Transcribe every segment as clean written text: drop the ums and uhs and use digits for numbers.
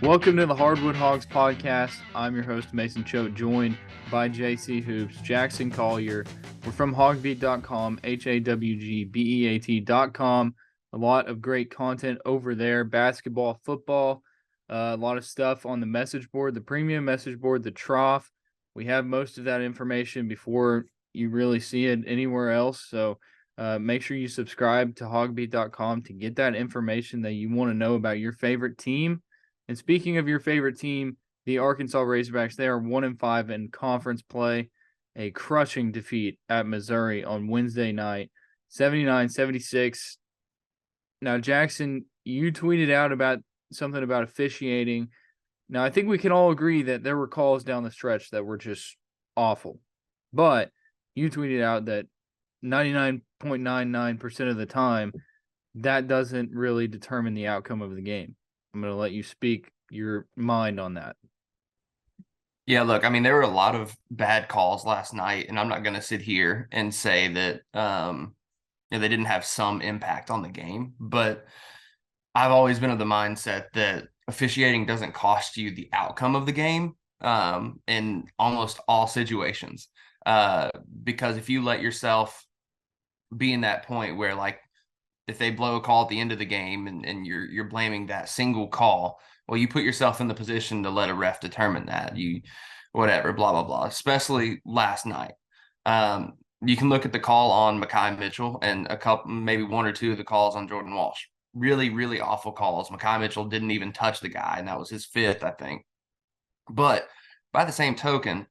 Welcome to the Hardwood Hawgs Podcast. I'm your host, Mason Choate, joined by JC Hoops, Jackson Collier. We're from HawgBeat.com, HawgBeat.com. A lot of great content over there, basketball, football, a lot of stuff on the message board, the premium message board, the trough. We have most of that information before you really see it anywhere else. So make sure you subscribe to HawgBeat.com to get that information that you want to know about your favorite team. And speaking of your favorite team, the Arkansas Razorbacks, they are 1-5 in conference play. A crushing defeat at Missouri on Wednesday night, 79-76. Now, Jackson, you tweeted out about something about officiating. Now, I think we can all agree that there were calls down the stretch that were just awful. But you tweeted out that 99.99% of the time, that doesn't really determine the outcome of the game. I'm going to let you speak your mind on that. Yeah, look, I mean, there were a lot of bad calls last night, and I'm not going to sit here and say that they didn't have some impact on the game. But I've always been of the mindset that officiating doesn't cost you the outcome of the game in almost all situations. Because if you let yourself be in that point where, like, if they blow a call at the end of the game and you're blaming that single call, well, you put yourself in the position to let a ref determine that. Whatever, blah, blah, blah, especially last night. You can look at the call on Mekhi Mitchell and a couple, maybe one or two of the calls on Jordan Walsh. Really, really awful calls. Mekhi Mitchell didn't even touch the guy, and that was his fifth, I think. But by the same token,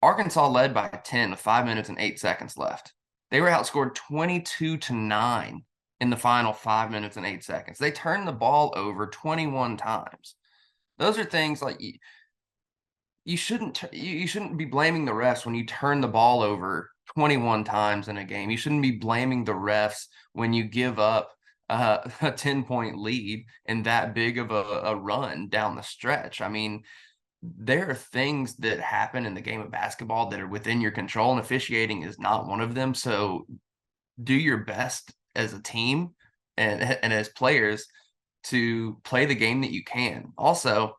Arkansas led by 10 with 5 minutes and 8 seconds left. They were outscored 22-9 in the final 5 minutes and 8 seconds. They turned the ball over 21 times. Those are things like you shouldn't be blaming the refs when you turn the ball over 21 times in a game. You shouldn't be blaming the refs when you give up a 10-point lead in that big of a run down the stretch. I mean, there are things that happen in the game of basketball that are within your control, and officiating is not one of them. So do your best as a team and as players to play the game that you can. Also,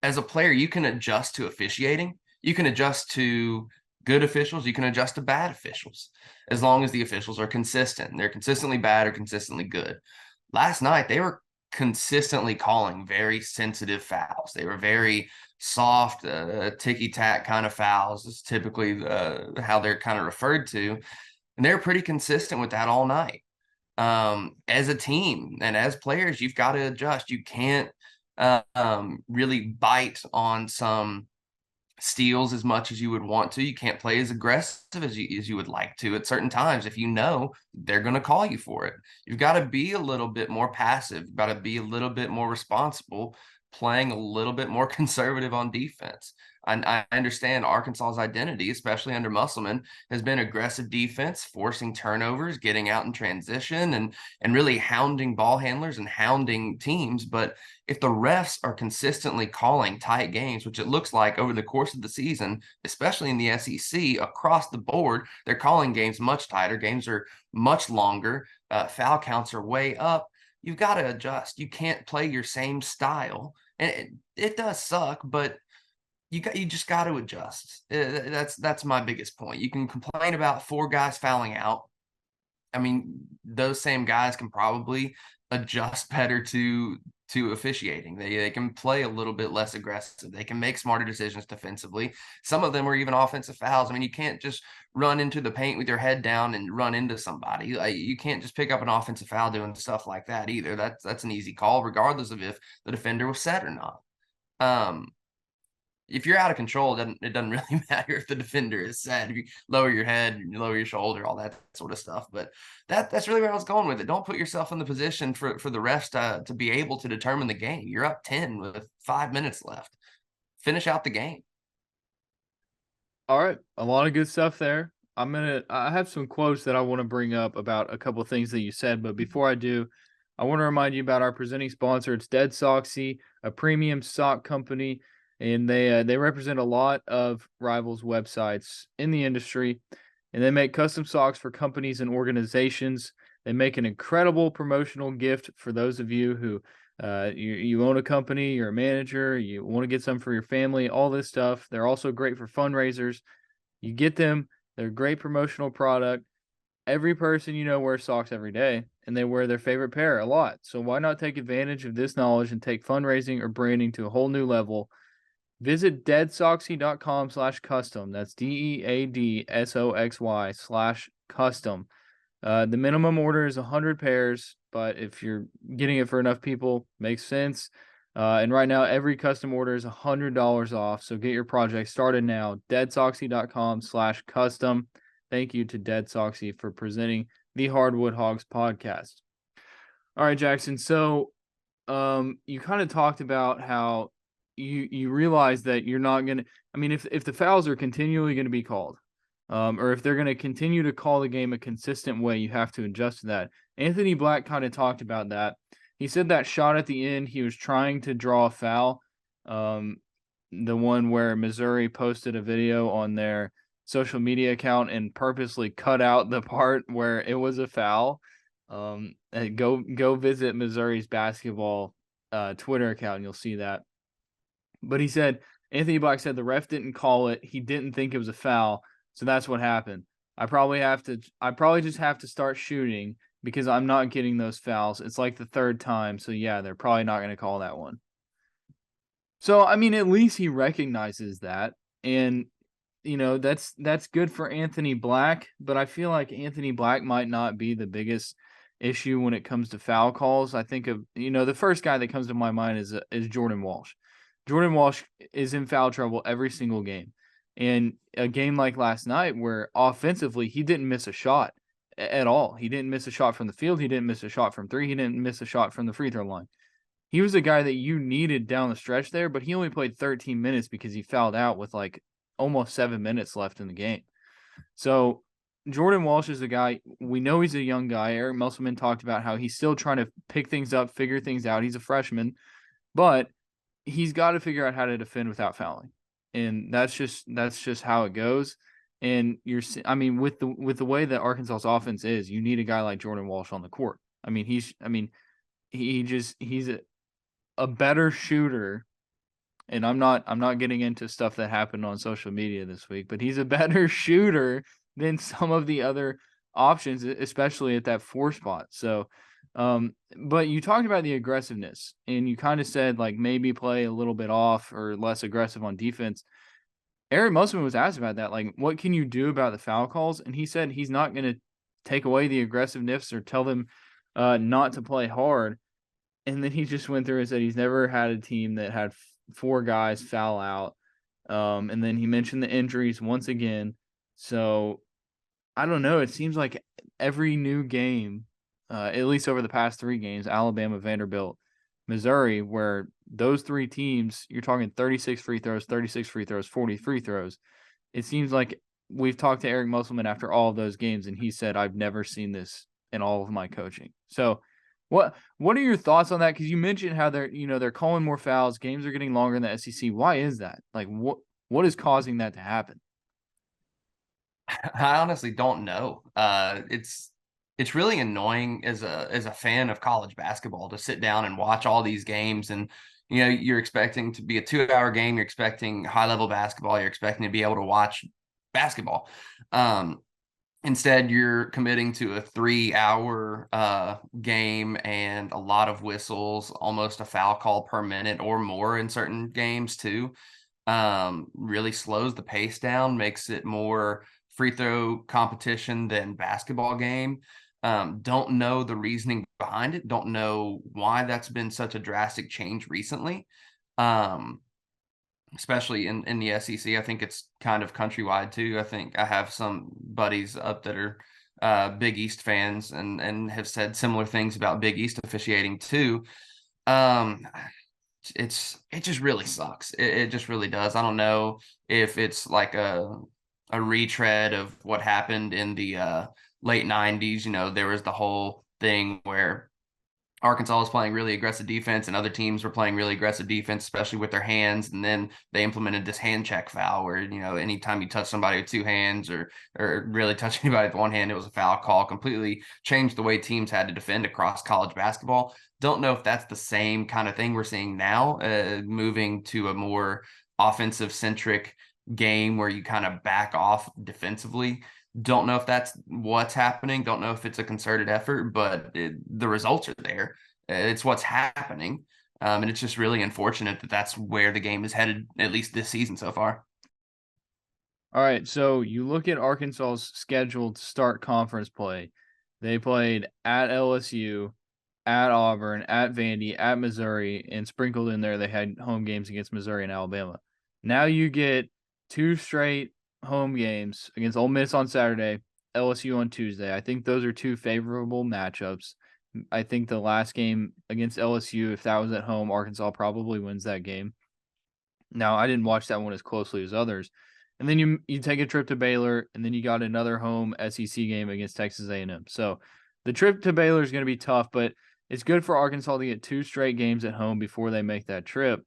as a player, you can adjust to officiating. You can adjust to good officials. You can adjust to bad officials as long as the officials are consistent. They're consistently bad or consistently good. Last night, they were consistently calling very sensitive fouls. They were very soft, ticky-tack kind of fouls. Is typically how they're kind of referred to. And they're pretty consistent with that all night. As a team and as players, you've got to adjust. You can't really bite on some steals as much as you would want to. You can't play as aggressive as you would like to at certain times if you know they're going to call you for it. You've got to be a little bit more passive. You've got to be a little bit more responsible, playing a little bit more conservative on defense. I understand Arkansas's identity, especially under Musselman, has been aggressive defense, forcing turnovers, getting out in transition, and really hounding ball handlers and hounding teams. But if the refs are consistently calling tight games, which it looks like over the course of the season, especially in the SEC, across the board, they're calling games much tighter. Games are much longer. Foul counts are way up. You've got to adjust. You can't play your same style. And it does suck, but you just got to adjust. That's my biggest point. You can complain about four guys fouling out. I mean, those same guys can probably adjust better to officiating. They can play a little bit less aggressive. They can make smarter decisions defensively. Some of them are even offensive fouls. I mean, you can't just run into the paint with your head down and run into somebody. Like, you can't just pick up an offensive foul doing stuff like that either. That's an easy call, regardless of if the defender was set or not. If you're out of control, it doesn't really matter if the defender is set. If you lower your head, you lower your shoulder, all that sort of stuff. But that's really where I was going with it. Don't put yourself in the position for the refs to be able to determine the game. You're up 10 with 5 minutes left. Finish out the game. All right, a lot of good stuff there. I have some quotes that I want to bring up about a couple of things that you said, but before I do, I want to remind you about our presenting sponsor. It's Dead Soxy, a premium sock company, and they represent a lot of rivals websites in the industry, and they make custom socks for companies and organizations. They make an incredible promotional gift for those of you who You own a company, you're a manager, you want to get some for your family, all this stuff. They're also great for fundraisers. You get them, they're a great promotional product. Every person you know wears socks every day, and they wear their favorite pair a lot. So why not take advantage of this knowledge and take fundraising or branding to a whole new level? Visit deadsoxy.com/custom. That's DEADSOXY/custom. The minimum order is 100 pairs, but if you're getting it for enough people, makes sense. And right now, every custom order is $100 off. So get your project started now. Deadsoxy.com/custom. Thank you to Dead Soxy for presenting the Hardwood Hawgs podcast. All right, Jackson. So you kind of talked about how you realize that you're not going to, I mean, if the fouls are continually going to be called, or if they're going to continue to call the game a consistent way, you have to adjust to that. Anthony Black kind of talked about that. He said that shot at the end, he was trying to draw a foul. The one where Missouri posted a video on their social media account and purposely cut out the part where it was a foul. And go visit Missouri's basketball Twitter account and you'll see that. But he said, Anthony Black said the ref didn't call it. He didn't think it was a foul. So that's what happened. I probably just have to start shooting because I'm not getting those fouls. It's like the third time. So yeah, they're probably not going to call that one. So, I mean, at least he recognizes that. And, you know, that's good for Anthony Black, but I feel like Anthony Black might not be the biggest issue when it comes to foul calls. I think of, you know, the first guy that comes to my mind is Jordan Walsh. Jordan Walsh is in foul trouble every single game. And a game like last night where offensively he didn't miss a shot at all. He didn't miss a shot from the field. He didn't miss a shot from three. He didn't miss a shot from the free throw line. He was a guy that you needed down the stretch there, but he only played 13 minutes because he fouled out with like almost 7 minutes left in the game. So Jordan Walsh is a guy, we know he's a young guy. Eric Musselman talked about how he's still trying to pick things up, figure things out. He's a freshman, but he's got to figure out how to defend without fouling. And that's just how it goes. And I mean, with the way that Arkansas's offense is, you need a guy like Jordan Walsh on the court. I mean, he's a better shooter, and I'm not getting into stuff that happened on social media this week, but he's a better shooter than some of the other options, especially at that 4 spot. So, but you talked about the aggressiveness, and you kind of said like maybe play a little bit off or less aggressive on defense. Eric Musselman was asked about that, like what can you do about the foul calls, and he said he's not going to take away the aggressiveness or tell them not to play hard. And then he just went through and said he's never had a team that had 4 guys foul out. And then he mentioned the injuries once again. So I don't know. It seems like every new game, at least over the past 3 games, Alabama, Vanderbilt, Missouri, where those 3 teams, you're talking 36 free throws, 40 free throws. It seems like we've talked to Eric Musselman after all of those games, and he said, I've never seen this in all of my coaching. So what are your thoughts on that? Because you mentioned how they're calling more fouls, games are getting longer in the SEC. Why is that? Like what is causing that to happen? I honestly don't know. It's really annoying as a fan of college basketball to sit down and watch all these games, and you know you're expecting to be a 2-hour game, you're expecting high level basketball, you're expecting to be able to watch basketball. Instead, you're committing to a 3-hour game and a lot of whistles, almost a foul call per minute or more in certain games too. Really slows the pace down, makes it more free throw competition than basketball game. Don't know the reasoning behind it. Don't know why that's been such a drastic change recently. Especially in the SEC. I think it's kind of countrywide too. I think I have some buddies up that are Big East fans and have said similar things about Big East officiating too. It just really sucks. It just really does. I don't know if it's like a retread of what happened in the late 90s. You know, there was the whole thing where Arkansas was playing really aggressive defense, and other teams were playing really aggressive defense, especially with their hands. And then they implemented this hand check foul where, anytime you touch somebody with two hands or really touch anybody with one hand, it was a foul call. Completely changed the way teams had to defend across college basketball. Don't know if that's the same kind of thing we're seeing now, moving to a more offensive centric game where you kind of back off defensively. Don't know if that's what's happening. Don't know if it's a concerted effort, but the results are there. It's what's happening. And it's just really unfortunate that that's where the game is headed, at least this season so far. All right, so you look at Arkansas's schedule to start conference play. They played at LSU, at Auburn, at Vandy, at Missouri, and sprinkled in there they had home games against Missouri and Alabama. Now you get 2 straight home games against Ole Miss on Saturday, LSU on Tuesday. I think those are 2 favorable matchups. I think the last game against LSU, if that was at home, Arkansas probably wins that game. Now, I didn't watch that one as closely as others. And then you take a trip to Baylor, and then you got another home SEC game against Texas A&M. So the trip to Baylor is going to be tough, but it's good for Arkansas to get 2 straight games at home before they make that trip.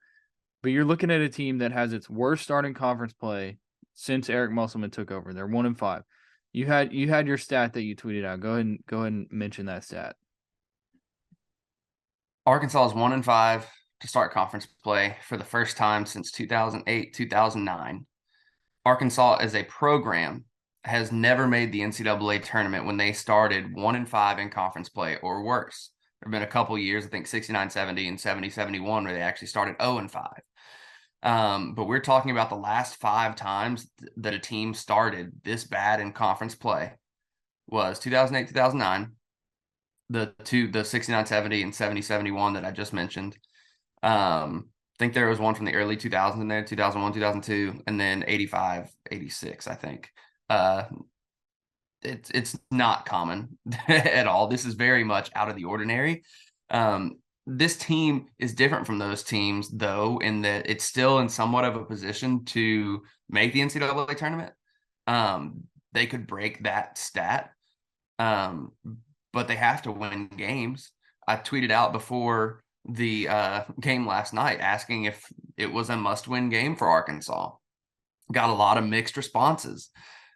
But you're looking at a team that has its worst starting conference play since Eric Musselman took over. They're 1-5. You had your stat that you tweeted out. Go ahead and mention that stat. Arkansas is 1-5 to start conference play for the first time since 2008, 2009. Arkansas as a program has never made the NCAA tournament when they started 1-5 in conference play or worse. There have been a couple years, I think 69-70 and 70-71, where they actually started 0-5. But we're talking about the last 5 times that a team started this bad in conference play was 2008, 2009, the 69-70 and 70-71 that I just mentioned. I think there was one from the early 2000s in there, 2001, 2002, and then 85, 86, I think. It's not common at all. This is very much out of the ordinary. This team is different from those teams, though, in that it's still in somewhat of a position to make the NCAA tournament. They could break that stat, but they have to win games. I tweeted out before the game last night asking if it was a must-win game for Arkansas. Got a lot of mixed responses.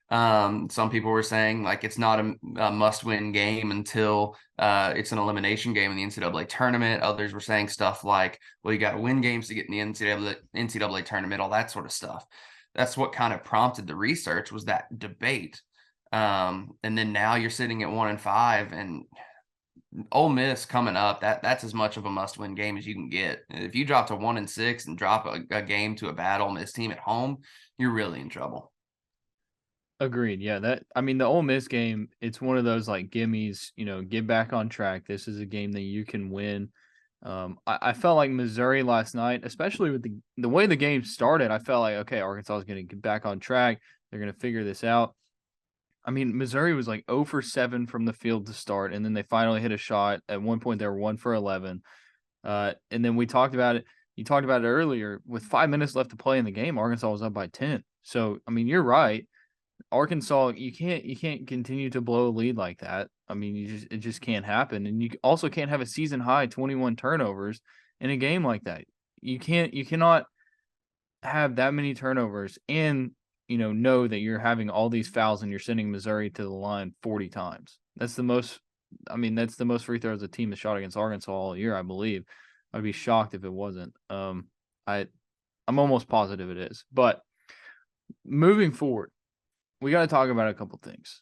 Some people were saying like it's not a must-win game until it's an elimination game in the NCAA tournament. Others were saying stuff like, well, you got to win games to get in the NCAA tournament, all that sort of stuff. That's what kind of prompted the research, was that debate. And then now you're sitting at 1-5, and Ole Miss coming up, that's as much of a must-win game as you can get. If you drop to 1-6 and drop a game to a bad Ole Miss team at home, you're really in trouble. Agreed. Yeah, the Ole Miss game, it's one of those like gimmies, get back on track. This is a game that you can win. I felt like Missouri last night, especially with the way the game started, I felt like, okay, Arkansas is going to get back on track. They're going to figure this out. I mean, Missouri was like 0 for 7 from the field to start, and then they finally hit a shot. At one point, they were 1 for 11. And then we talked about it. You talked about it earlier. With 5 minutes left to play in the game, Arkansas was up by 10. So, I mean, you're right. Arkansas, you can't continue to blow a lead like that. I mean, it just can't happen. And you also can't have a season high 21 turnovers in a game like that. You cannot have that many turnovers and know that you're having all these fouls and you're sending Missouri to the line 40 times. That's the most free throws a team has shot against Arkansas all year, I believe. I'd be shocked if it wasn't. I'm almost positive it is. But moving forward, we got to talk about a couple things.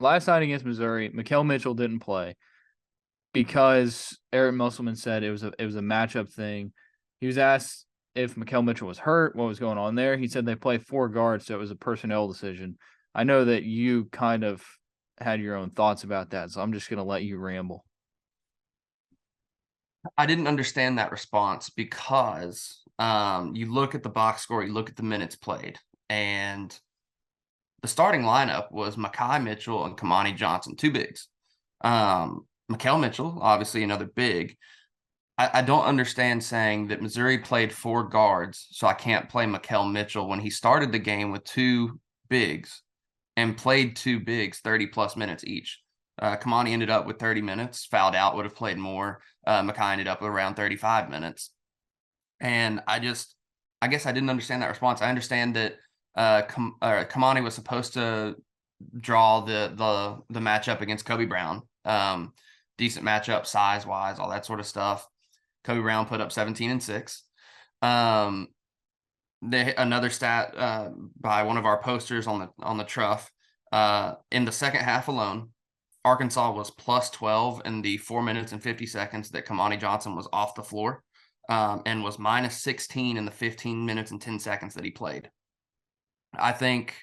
Last night against Missouri, Makel Mitchell didn't play because Eric Musselman said it was a matchup thing. He was asked if Makel Mitchell was hurt, what was going on there. He said they play 4 guards, so it was a personnel decision. I know that you kind of had your own thoughts about that, so I'm just going to let you ramble. I didn't understand that response because you look at the box score, you look at the minutes played, and the starting lineup was Makai Mitchell and Kamani Johnson, 2 bigs. Makel Mitchell, obviously another big. I don't understand saying that Missouri played 4 guards, so I can't play Makel Mitchell when he started the game with 2 bigs and played 2 bigs 30-plus minutes each. Kamani ended up with 30 minutes, fouled out, would have played more. Makai ended up with around 35 minutes. And I guess I didn't understand that response. I understand that Kamani was supposed to draw the matchup against Kobe Brown. Decent matchup, size wise, all that sort of stuff. Kobe Brown put up 17 and 6. Another stat by one of our posters on the Truff. In the second half alone, Arkansas was plus 12 in the 4 minutes and 50 seconds that Kamani Johnson was off the floor, and was minus 16 in the 15 minutes and 10 seconds that he played. I think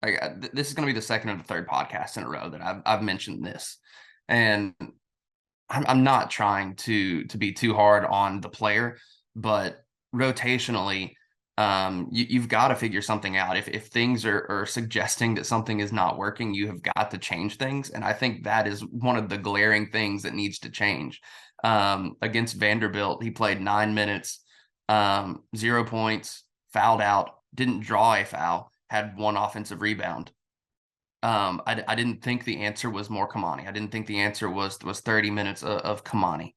this is going to be the second or the third podcast in a row that I've mentioned this, and I'm not trying to be too hard on the player, but rotationally, you've got to figure something out. If things are suggesting that something is not working, you have got to change things. And I think that is one of the glaring things that needs to change. Against Vanderbilt, he played 9 minutes, 0 points, fouled out, didn't draw a foul, had 1 offensive rebound. I didn't think the answer was more Kamani. I didn't think the answer was 30 minutes of Kamani.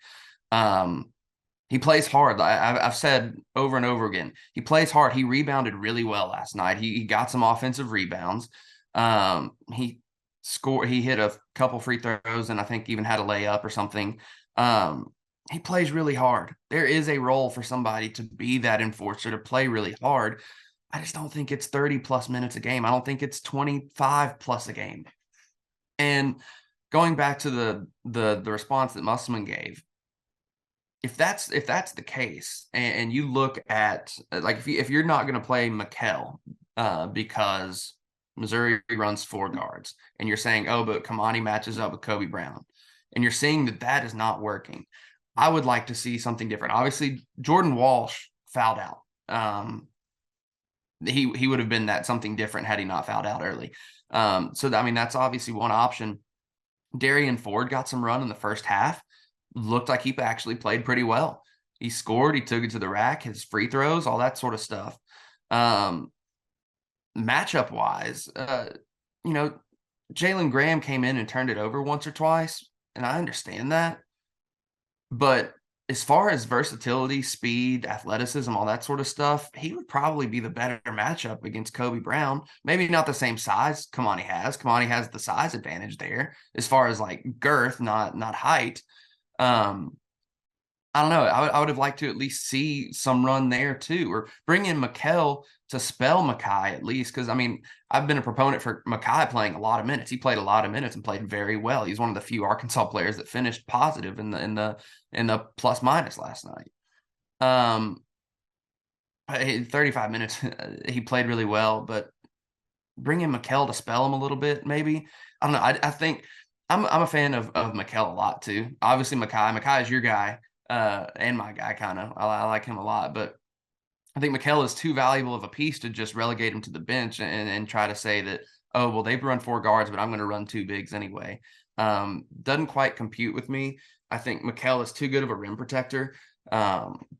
He plays hard. I've said over and over again, he plays hard. He rebounded really well last night. He got some offensive rebounds. He scored. He hit a couple free throws and I think even had a layup or something. He plays really hard. There is a role for somebody to be that enforcer, to play really hard. I just don't think it's 30 plus minutes a game. I don't think it's 25 plus a game. And going back to the response that Musselman gave, if that's the case, and you look at, like, if you're not going to play Mikal because Missouri runs 4 guards, and you're saying, oh, but Kamani matches up with Kobe Brown, and you're seeing that is not working, I would like to see something different. Obviously, Jordan Walsh fouled out. He would have been that something different had he not fouled out early. So, I mean, that's obviously one option. Darian Ford got some run in the first half. Looked like he actually played pretty well. He scored. He took it to the rack, his free throws, all that sort of stuff. Matchup-wise, Jalen Graham came in and turned it over once or twice, and I understand that. But as far as versatility, speed, athleticism, all that sort of stuff, he would probably be the better matchup against Kobe Brown. Maybe not the same size Kamani has. Kamani has the size advantage there as far as like girth, not height. I don't know. I would have liked to at least see some run there too, or bring in Mikal to spell Makai at least. Because I mean, I've been a proponent for Makai playing a lot of minutes. He played a lot of minutes and played very well. He's one of the few Arkansas players that finished positive in the plus minus last night. 35 minutes, he played really well, but bring in Mikal to spell him a little bit, maybe. I don't know. I think I'm a fan of Mikal a lot too. Obviously, Makai is your guy. And my guy, kind of. I like him a lot, but I think Mikal is too valuable of a piece to just relegate him to the bench and try to say that, oh, well, they've run 4 guards, but I'm going to run 2 bigs anyway. Doesn't quite compute with me. I think Mikal is too good of a rim protector to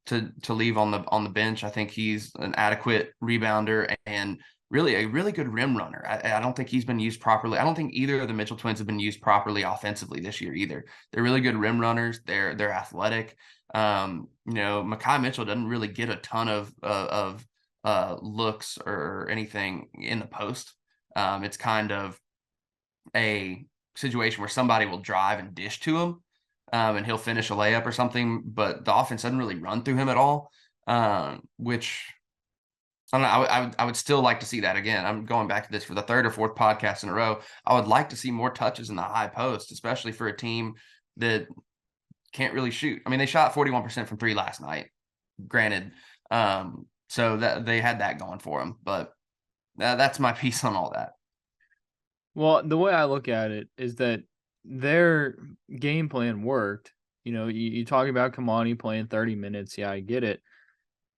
leave on the bench. I think he's an adequate rebounder and really a really good rim runner. I don't think he's been used properly. I don't think either of the Mitchell twins have been used properly offensively this year either. They're really good rim runners. They're athletic. Makai Mitchell doesn't really get a ton of looks or anything in the post. It's kind of a situation where somebody will drive and dish to him, and he'll finish a layup or something, but the offense doesn't really run through him at all, which I don't know. I would still like to see that again. I'm going back to this for the 3rd or 4th podcast in a row. I would like to see more touches in the high post, especially for a team that can't really shoot. I mean, they shot 41% from 3 last night, granted. So that they had that going for them, but that's my piece on all that. Well, the way I look at it is that their game plan worked. You talk about Kamani playing 30 minutes. Yeah, I get it.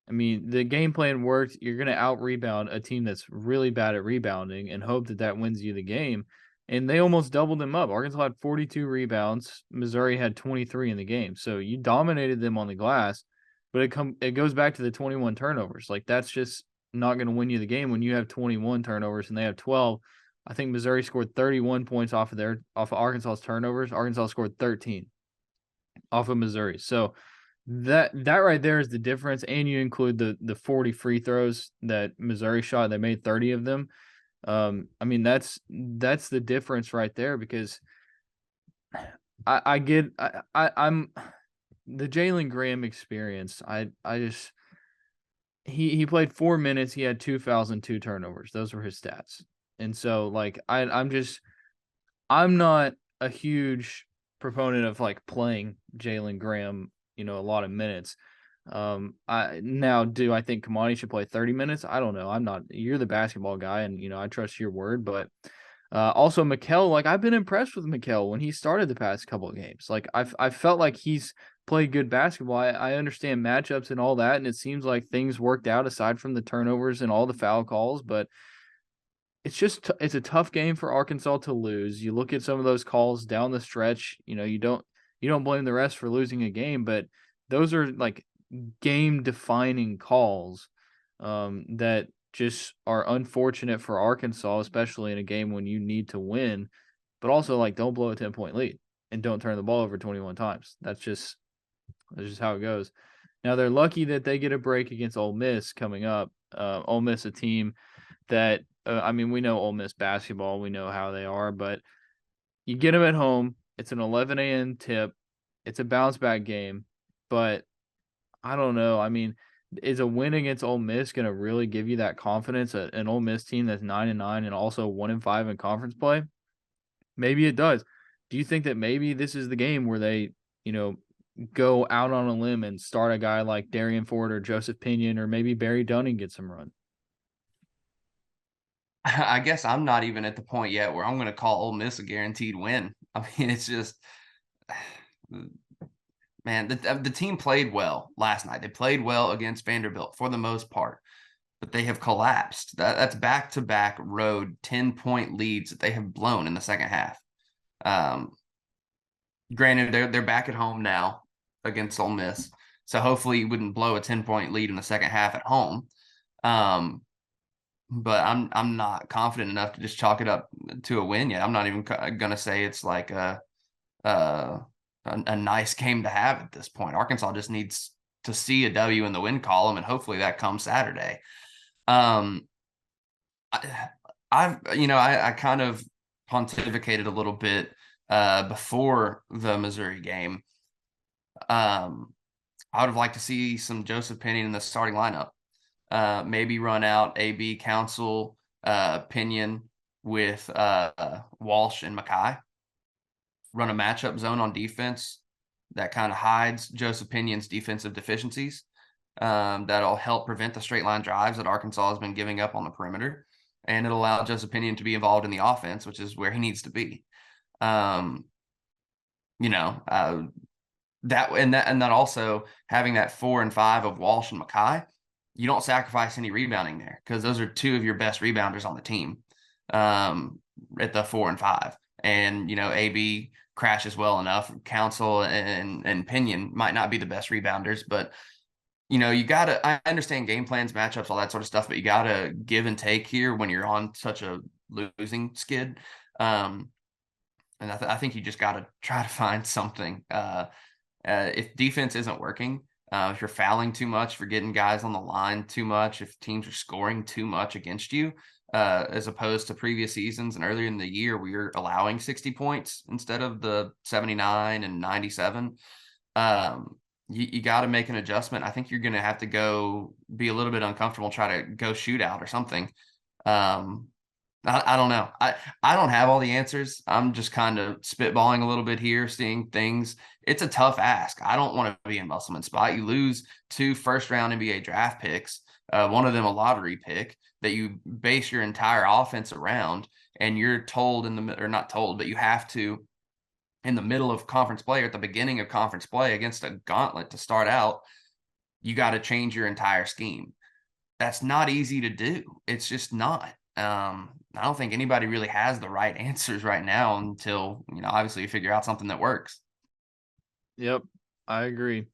I mean, the game plan worked. You're going to out-rebound a team that's really bad at rebounding and hope that wins you the game. And they almost doubled them up. Arkansas had 42 rebounds. Missouri had 23 in the game. So you dominated them on the glass, but it goes back to the 21 turnovers. Like, that's just not going to win you the game when you have 21 turnovers and they have 12. I think Missouri scored 31 points off of Arkansas's turnovers. Arkansas scored 13 off of Missouri. So that right there is the difference. And you include the 40 free throws that Missouri shot. They made 30 of them. I mean, that's the difference right there, because I'm the Jalen Graham experience. I just he played 4 minutes. He had 2 fouls and 2 turnovers. Those were his stats. And so like I'm not a huge proponent of like playing Jalen Graham, a lot of minutes. Do I think Kamani should play 30 minutes? I don't know. I'm not. You're the basketball guy, and I trust your word. But also Mikal, like I've been impressed with Mikal when he started the past couple of games. Like I felt like he's played good basketball. I understand matchups and all that, and it seems like things worked out aside from the turnovers and all the foul calls. But it's a tough game for Arkansas to lose. You look at some of those calls down the stretch. You don't blame the refs for losing a game, but those are like game defining calls that just are unfortunate for Arkansas, especially in a game when you need to win. But also, like, don't blow a 10-point lead and don't turn the ball over 21 times. That's just how it goes. Now they're lucky that they get a break against Ole Miss coming up. Ole Miss, a team that I mean, we know Ole Miss basketball, we know how they are, but you get them at home. It's an 11 a.m. tip. It's a bounce back game, but I don't know. I mean, is a win against Ole Miss going to really give you that confidence? An Ole Miss team that's 9-9 and also 1-5 in conference play? Maybe it does. Do you think that maybe this is the game where they, go out on a limb and start a guy like Darian Ford or Joseph Pinion, or maybe Barry Dunning gets some run? I guess I'm not even at the point yet where I'm going to call Ole Miss a guaranteed win. I mean, it's just, man, the team played well last night. They played well against Vanderbilt for the most part, but they have collapsed. That's back-to-back road 10-point leads that they have blown in the second half. Granted, they're back at home now against Ole Miss, so hopefully you wouldn't blow a 10-point lead in the second half at home. But I'm not confident enough to just chalk it up to a win yet. I'm not even gonna say it's like a nice game to have at this point. Arkansas just needs to see a W in the win column, and hopefully that comes Saturday. I kind of pontificated a little bit before the Missouri game. I would have liked to see some Joseph Pinion in the starting lineup. Maybe run out AB Council, Pinion with Walsh and Mackay. Run a matchup zone on defense that kind of hides Joseph Pinion's defensive deficiencies. That'll help prevent the straight line drives that Arkansas has been giving up on the perimeter. And it'll allow Joseph Pinion to be involved in the offense, which is where he needs to be. That also having that 4 and 5 of Walsh and Mackay, you don't sacrifice any rebounding there because those are two of your best rebounders on the team at the 4 and 5. And, AB crashes well enough. Council and Pinion might not be the best rebounders, but, I understand game plans, matchups, all that sort of stuff, but you got to give and take here when you're on such a losing skid. And I think you just got to try to find something. If defense isn't working, if you're fouling too much, if you're getting guys on the line too much, if teams are scoring too much against you, as opposed to previous seasons and earlier in the year, we were allowing 60 points instead of the 79 and 97. You got to make an adjustment. I think you're going to have to go be a little bit uncomfortable, try to go shoot out or something. I don't know. I don't have all the answers. I'm just kind of spitballing a little bit here, seeing things. It's a tough ask. I don't want to be in Musselman's spot. You lose 2 first-round NBA draft picks, one of them a lottery pick that you base your entire offense around, and you're told not told, but you have to, in the middle of conference play or at the beginning of conference play against a gauntlet to start out, you got to change your entire scheme. That's not easy to do. It's just not. I don't think anybody really has the right answers right now until, obviously you figure out something that works. Yep, I agree.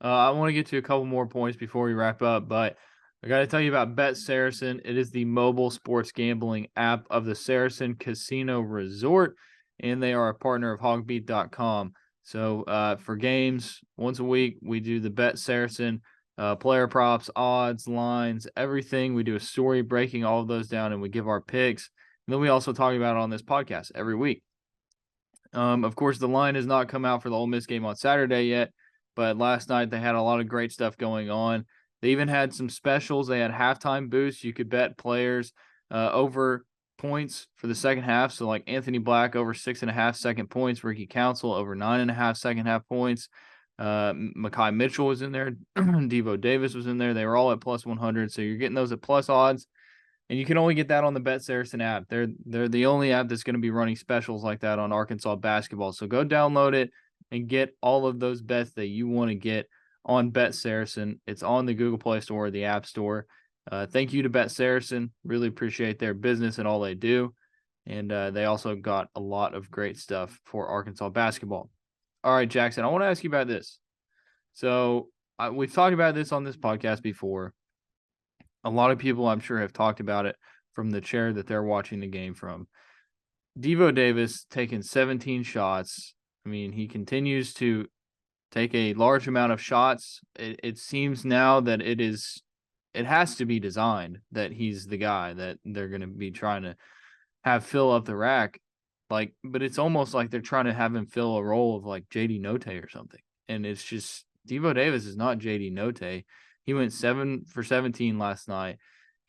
I want to get to a couple more points before we wrap up, but I got to tell you about Bet Saracen. It is the mobile sports gambling app of the Saracen Casino Resort, and they are a partner of HawgBeat.com. So for games, once a week, we do the Bet Saracen, player props, odds, lines, everything. We do a story breaking all of those down, and we give our picks. And then we also talk about it on this podcast every week. Of course, the line has not come out for the Ole Miss game on Saturday yet, but last night they had a lot of great stuff going on. They even had some specials. They had halftime boosts. You could bet players over points for the second half. So like Anthony Black over 6.5 second points, Ricky Council over 9.5 second half points. Mekhi Mitchell was in there. Devo Davis was in there. They were all at plus 100. So you're getting those at plus odds. And you can only get that on the Bet Saracen app. They're the only app that's going to be running specials like that on Arkansas basketball. So go download it and get all of those bets that you want to get on Bet Saracen. It's on the Google Play Store or the App Store. Thank you to Bet Saracen. Really appreciate their business and all they do. And they also got a lot of great stuff for Arkansas basketball. All right, Jackson, I want to ask you about this. So we've talked about this on this podcast before. A lot of people, I'm sure, have talked about it from the chair that they're watching the game from. Devo Davis taking 17 shots. I mean, he continues to take a large amount of shots. It seems now that it has to be designed that he's the guy that they're going to be trying to have fill up the rack. But it's almost like they're trying to have him fill a role of like JD Note or something. And it's just Devo Davis is not JD Note. He went 7 for 17 last night.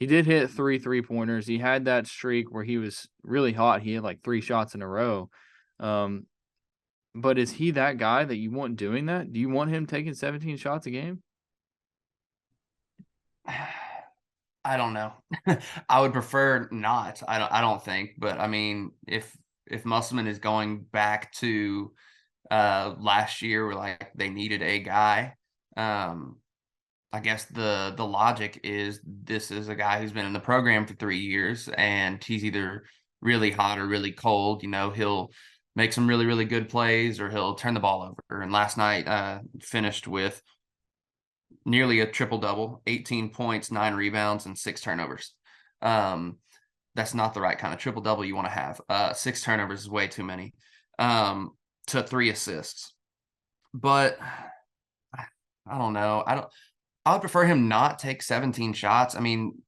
He did hit 3 3-pointers. He had that streak where he was really hot. He had like 3 shots in a row. But is he that guy that you want doing that? Do you want him taking 17 shots a game? I don't know. I would prefer not. I don't think. But I mean, if Musselman is going back to last year where like they needed a guy, I guess the logic is this is a guy who's been in the program for 3 years and he's either really hot or really cold. You know, he'll make some really, really good plays or he'll turn the ball over. And last night finished with nearly a triple-double, 18 points, 9 rebounds, and 6 turnovers. That's not the right kind of triple-double you want to have. 6 turnovers is way too many. To 3 assists. But I don't know. I would prefer him not take 17 shots. I mean,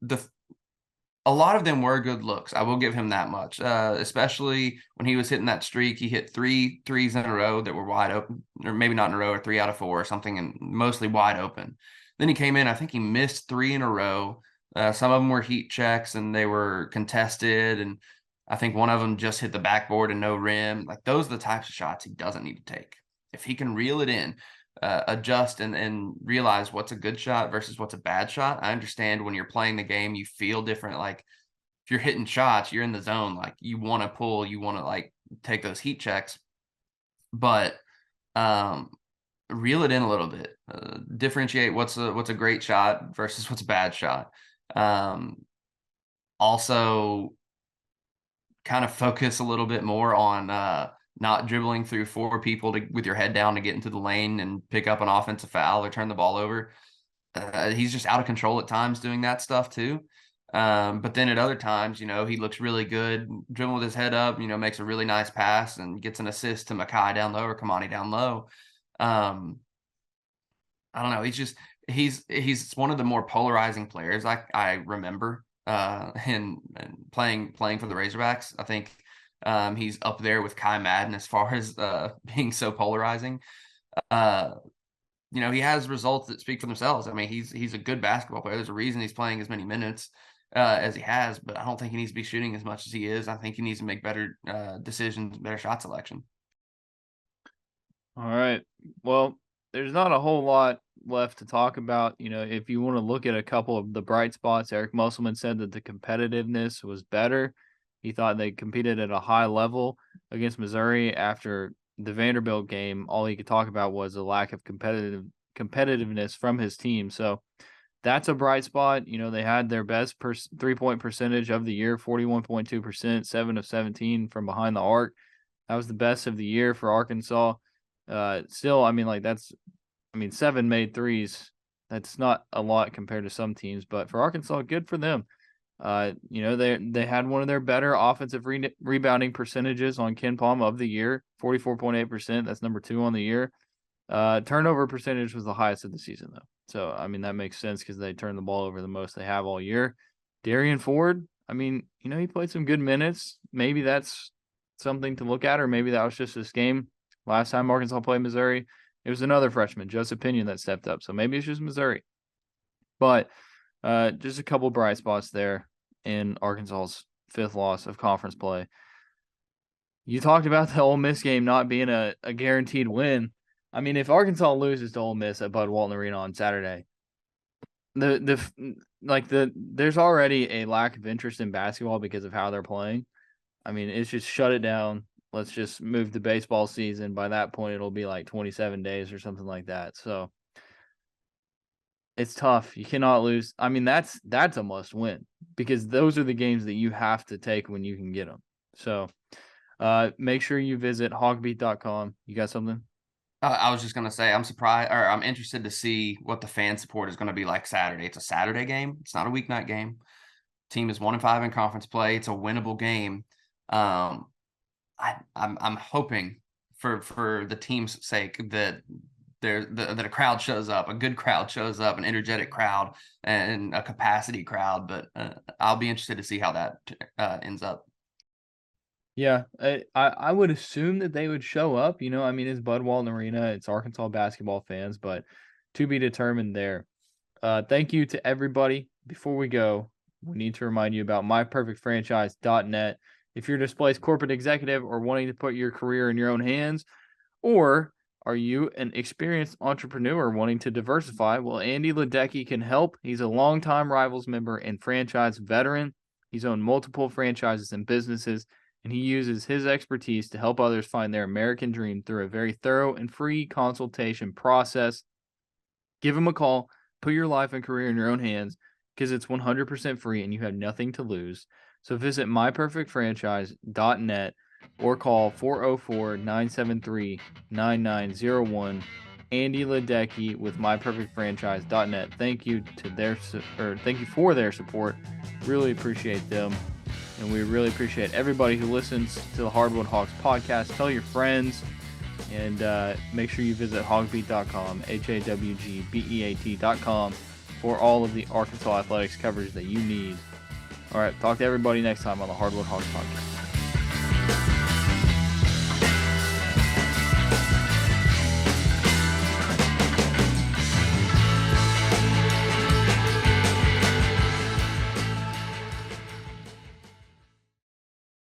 a lot of them were good looks. I will give him that much. Especially when he was hitting that streak, he hit 3 threes in a row that were wide open, or maybe not in a row, or 3 out of 4 or something, and mostly wide open. Then he came in. I think he missed 3 in a row. Some of them were heat checks and they were contested, and I think one of them just hit the backboard and no rim. Like those are the types of shots he doesn't need to take. If he can reel it in, adjust and realize what's a good shot versus what's a bad shot. I understand when you're playing the game, you feel different. Like if you're hitting shots, you're in the zone. Like you want to pull, you want to like take those heat checks, but reel it in a little bit. Differentiate what's a great shot versus what's a bad shot. Also, kind of focus a little bit more on not dribbling through 4 people with your head down to get into the lane and pick up an offensive foul or turn the ball over. He's just out of control at times doing that stuff too. But then at other times, you know, he looks really good, dribbling with his head up, you know, makes a really nice pass and gets an assist to Mekhi down low or Kamani down low. I don't know. He's one of the more polarizing players I remember and playing for the Razorbacks. I think he's up there with Kai Madden as far as being so polarizing. You know, he has results that speak for themselves. I mean, he's a good basketball player. There's a reason he's playing as many minutes as he has, but I don't think he needs to be shooting as much as he is. I think he needs to make better decisions, better shot selection. All right. Well, there's not a whole lot left to talk about. You know, if you want to look at a couple of the bright spots, Eric Musselman said that the competitiveness was better. He thought they competed at a high level against Missouri. After the Vanderbilt game, all he could talk about was a lack of competitiveness from his team. So that's a bright spot. You know, they had their best 3-point percentage of the year, 41.2%, 7 of 17 from behind the arc. That was the best of the year for Arkansas. Still, I mean, 7 made threes That's not a lot compared to some teams, but for Arkansas, good for them. They had one of their better offensive rebounding percentages on Ken Palm of the year, 44.8%. That's number 2 on the year. Turnover percentage was the highest of the season, though. So, I mean, that makes sense because they turned the ball over the most they have all year. Darian Ford, I mean, he played some good minutes. Maybe that's something to look at, or maybe that was just this game. Last time Arkansas played Missouri, it was another freshman, Joseph Pinion, that stepped up. So maybe it's just Missouri. But just a couple bright spots there in Arkansas's 5th loss of conference play. You talked about the Ole Miss game not being a guaranteed win. I mean, if Arkansas loses to Ole Miss at Bud Walton Arena on Saturday, there's already a lack of interest in basketball because of how they're playing. I mean, it's just shut it down. Let's just move to baseball season. By that point, it'll be like 27 days or something like that. So it's tough. You cannot lose. I mean, that's a must win because those are the games that you have to take when you can get them. So make sure you visit HawgBeat.com. You got something? I was just going to say, I'm surprised, or I'm interested to see what the fan support is going to be like Saturday. It's a Saturday game. It's not a weeknight game. Team is 1-5 in conference play. It's a winnable game. I'm hoping for the team's sake that that a crowd shows up, a good crowd shows up, an energetic crowd and a capacity crowd. But I'll be interested to see how that ends up. Yeah, I would assume that they would show up. I mean, it's Bud Walton Arena. It's Arkansas basketball fans, but to be determined there. Thank you to everybody. Before we go, we need to remind you about myperfectfranchise.net. If you're a displaced corporate executive or wanting to put your career in your own hands, or are you an experienced entrepreneur wanting to diversify? Well, Andy Ledecky can help. He's a longtime Rivals member and franchise veteran. He's owned multiple franchises and businesses, and he uses his expertise to help others find their American dream through a very thorough and free consultation process. Give him a call. Put your life and career in your own hands because it's 100% free and you have nothing to lose. So visit myperfectfranchise.net or call 404-973-9901. Andy Ledecky with myperfectfranchise.net. Thank you for their support. Really appreciate them. And we really appreciate everybody who listens to the Hardwood Hawgs podcast. Tell your friends, and make sure you visit HawgBeat.com, HawgBeat.com, for all of the Arkansas athletics coverage that you need. All right, talk to everybody next time on the Hardwood Hawgs podcast.